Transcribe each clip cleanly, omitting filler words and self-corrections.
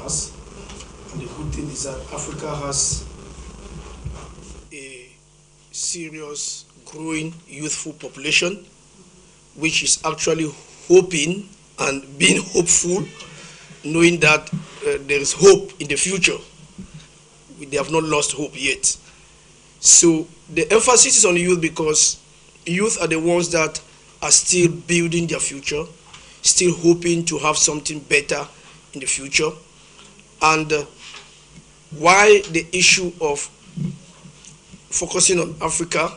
has. And the good thing is that Africa has a serious, growing, youthful population, which is actually hoping and being hopeful, knowing that there is hope in the future. They have not lost hope yet. So the emphasis is on youth because youth are the ones that are still building their future, still hoping to have something better in the future. And why the issue of focusing on Africa?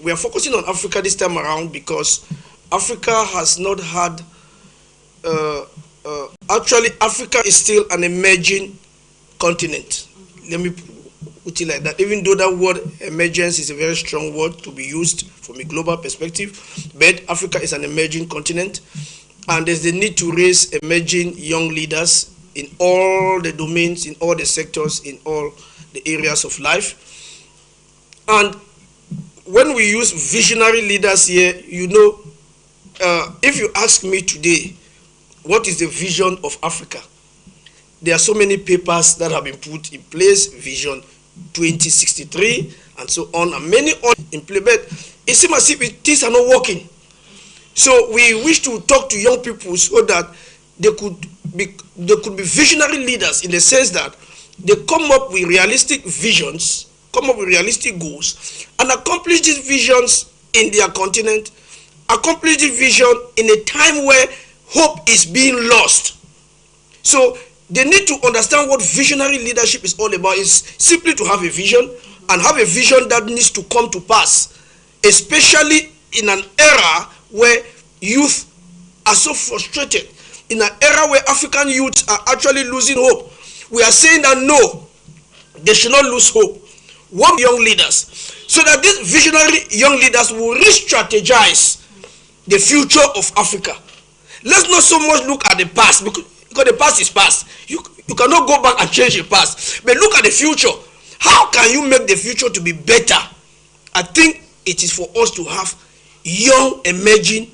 We are focusing on Africa this time around because Africa has not had, actually Africa is still an emerging continent. Let me put it like that. Even though that word emergence is a very strong word to be used from a global perspective, but Africa is an emerging continent, and there's the need to raise emerging young leaders in all the domains, in all the sectors, in all the areas of life. And when we use visionary leaders here, you know, if you ask me today, what is the vision of Africa? There are so many papers that have been put in place, Vision 2063, and so on, and many on in play, but it seems as if things are not working. So we wish to talk to young people so that they could be visionary leaders, in the sense that they come up with realistic visions, come up with realistic goals, and accomplish these visions in their continent, accomplish this vision in a time where hope is being lost. So they need to understand what visionary leadership is all about. Is simply to have a vision, and have a vision that needs to come to pass, especially in an era where youth are so frustrated, in an era where African youths are actually losing hope. We are saying that no, they should not lose hope. What young leaders, so that these visionary young leaders will re-strategize the future of Africa. Let's not so much look at the past, because the past is past. You cannot go back and change the past. But look at the future. How can you make the future to be better? I think it is for us to have young, emerging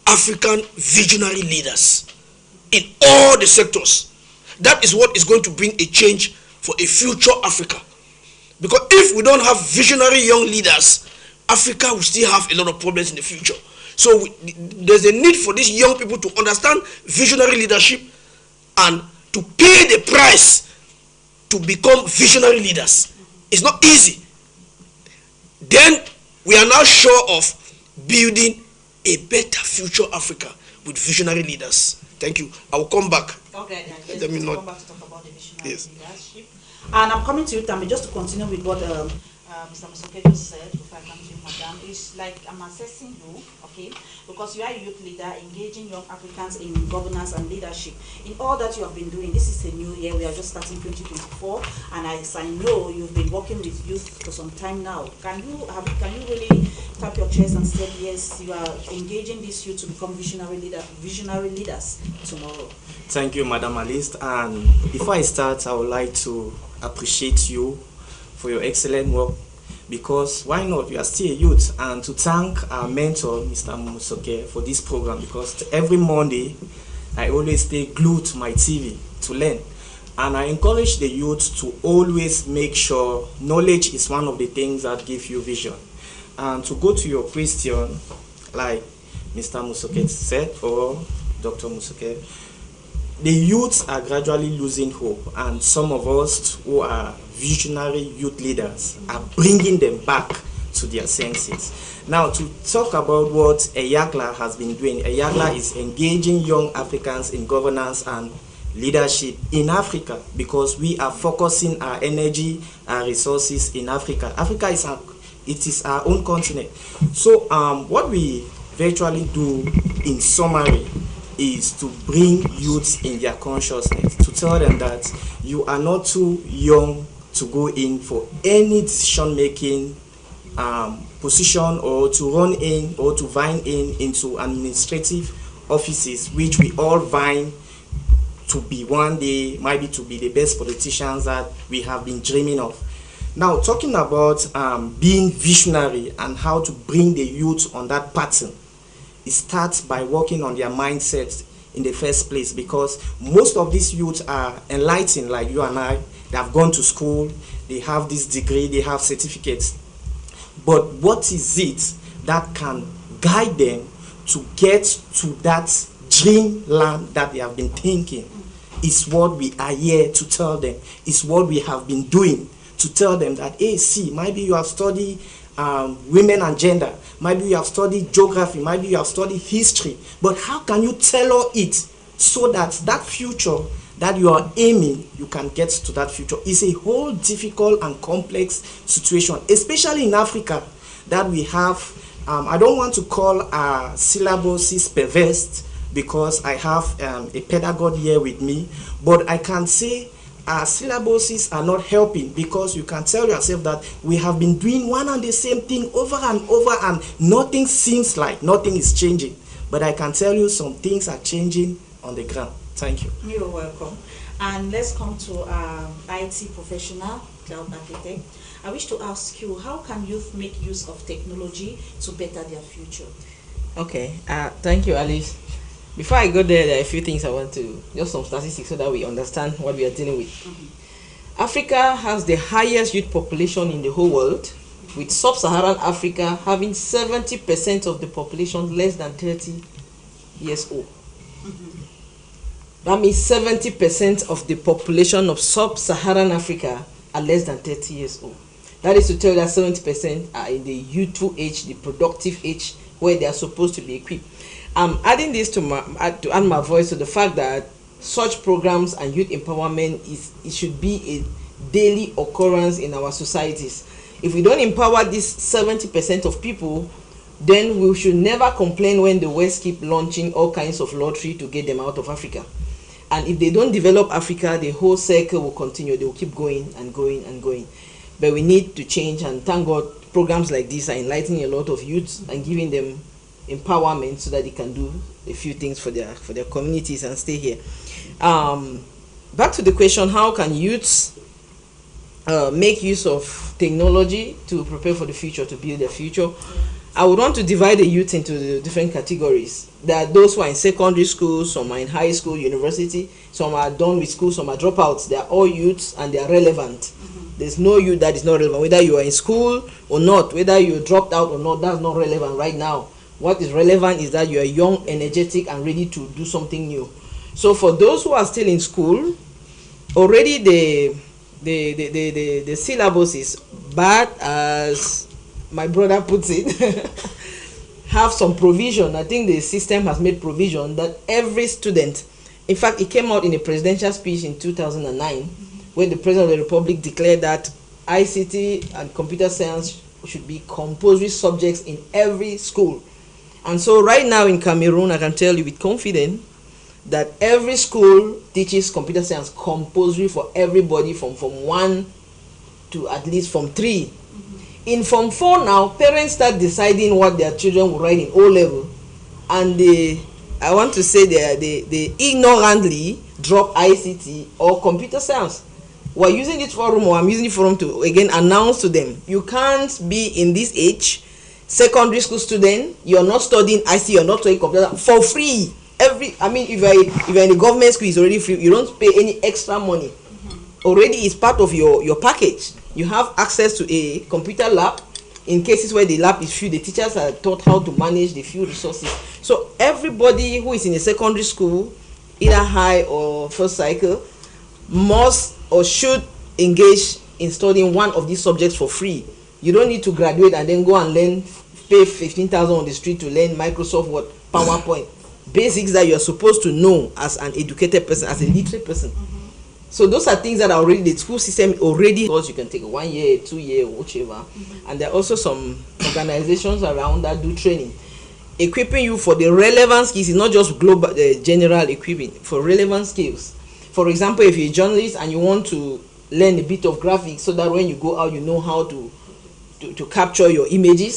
African visionary leaders in all the sectors. That is what is going to bring a change for a future Africa. Because if we don't have visionary young leaders, Africa will still have a lot of problems in the future. So there's a need for these young people to understand visionary leadership and to pay the price to become visionary leaders. It's not easy. Then we are now sure of building a better future Africa with visionary leaders. Thank you. I will come back. Okay, then Let me not come back to talk about the visionary leadership. And I'm coming to you, Tammy, just to continue with what Mr. Musoke just said, before I come to you, Madam. It's like I'm assessing you, okay, because you are a youth leader engaging young Africans in governance and leadership. In all that you have been doing, this is a new year, we are just starting 2024, and as I know you've been working with youth for some time now. Can you really tap your chest and say, yes, you are engaging this youth to become visionary leaders tomorrow? Thank you, Madam Alice. And before I start, I would like to appreciate you for your excellent work, because why not, you are still a youth, and to thank our mentor, Mr. Musoke, for this program, because every Monday I always stay glued to my TV to learn, and I encourage the youth to always make sure knowledge is one of the things that give you vision. And to go to your question, like Mr. Musoke said, or Dr. Musoke, the youths are gradually losing hope, and some of us who are visionary youth leaders are bringing them back to their senses. Now, to talk about what EYAGLA has been doing, EYAGLA is engaging young Africans in governance and leadership in Africa, because we are focusing our energy, our resources in Africa. Africa is our own continent. So what we virtually do in summary is to bring youths in their consciousness, to tell them that you are not too young to go in for any decision-making position, or to run in or to vying into administrative offices, which we all vying to be one day, maybe to be the best politicians that we have been dreaming of. Now, talking about being visionary and how to bring the youth on that pattern, it starts by working on their mindset in the first place, because most of these youths are enlightened like you and I. They have gone to school, they have this degree, they have certificates. But what is it that can guide them to get to that dreamland that they have been thinking? Is what we are here to tell them. Is what we have been doing to tell them that, hey, see, maybe you have studied women and gender, maybe you have studied geography, maybe you have studied history, but how can you tailor it so that that future that you are aiming, you can get to that future? It's a whole difficult and complex situation, especially in Africa, that we have, I don't want to call our syllabuses perverse, because I have a pedagogue here with me, but I can say our syllabuses are not helping, because you can tell yourself that we have been doing one and the same thing over and over, and nothing seems like nothing is changing. But I can tell you some things are changing on the ground. Thank you. You're welcome. And let's come to IT professional, cloud architect. I wish to ask you, how can youth make use of technology to better their future? Okay, thank you, Alice. Before I go there are a few things I want to, just some statistics so that we understand what we are dealing with. Africa has the highest youth population in the whole world, with sub-Saharan Africa having 70% of the population less than 30 years old. That means 70% of the population of sub-Saharan Africa are less than 30 years old. That is to tell you that 70% are in the youthful age, the productive age, where they are supposed to be equipped. I'm adding this to add my voice to the fact that such programs and youth empowerment it should be a daily occurrence in our societies. If we don't empower this 70% of people, then we should never complain when the West keep launching all kinds of lottery to get them out of Africa. And if they don't develop Africa, the whole circle will continue. They will keep going and going and going. But we need to change, and thank God programs like this are enlightening a lot of youths and giving them empowerment so that they can do a few things for their communities and stay here. Back to the question, how can youths make use of technology to prepare for the future, to build their future? I would want to divide the youth into the different categories. There are those who are in secondary school, some are in high school, university, some are done with school, some are dropouts. They are all youths and they are relevant. There's no youth that is not relevant. Whether you are in school or not, whether you dropped out or not, that's not relevant right now. What is relevant is that you are young, energetic, and ready to do something new. So for those who are still in school, already the syllabus is bad, as my brother puts it. Have some provision. I think the system has made provision that every student, in fact, it came out in a presidential speech in 2009, where the President of the Republic declared that ICT and computer science should be compulsory subjects in every school. And so right now in Cameroon, I can tell you with confidence that every school teaches computer science compulsory for everybody from Form 1 to at least Form 3. In Form 4 now, parents start deciding what their children will write in O-level. And I want to say they ignorantly drop ICT or computer science. We're using this forum, or I'm using the forum to again announce to them, you can't be in this age, secondary school student, you're not studying ICT, you're not studying computer for free. If you're in the government school, it's already free. You don't pay any extra money. Already it's part of your package. You have access to a computer lab. In cases where the lab is few, the teachers are taught how to manage the few resources. So everybody who is in a secondary school, either high or first cycle, must or should engage in studying one of these subjects for free. You don't need to graduate and then go and pay 15,000 on the street to learn Microsoft Word, PowerPoint. Basics that you're supposed to know as an educated person, as a literate person. So those are things that are already, the school system already, because you can take 1 year, 2 year, whichever. And there are also some organizations around that do training, equipping you for the relevant skills. It's not just global, general equipping, for relevant skills. For example, if you're a journalist and you want to learn a bit of graphics so that when you go out, you know how to capture your images,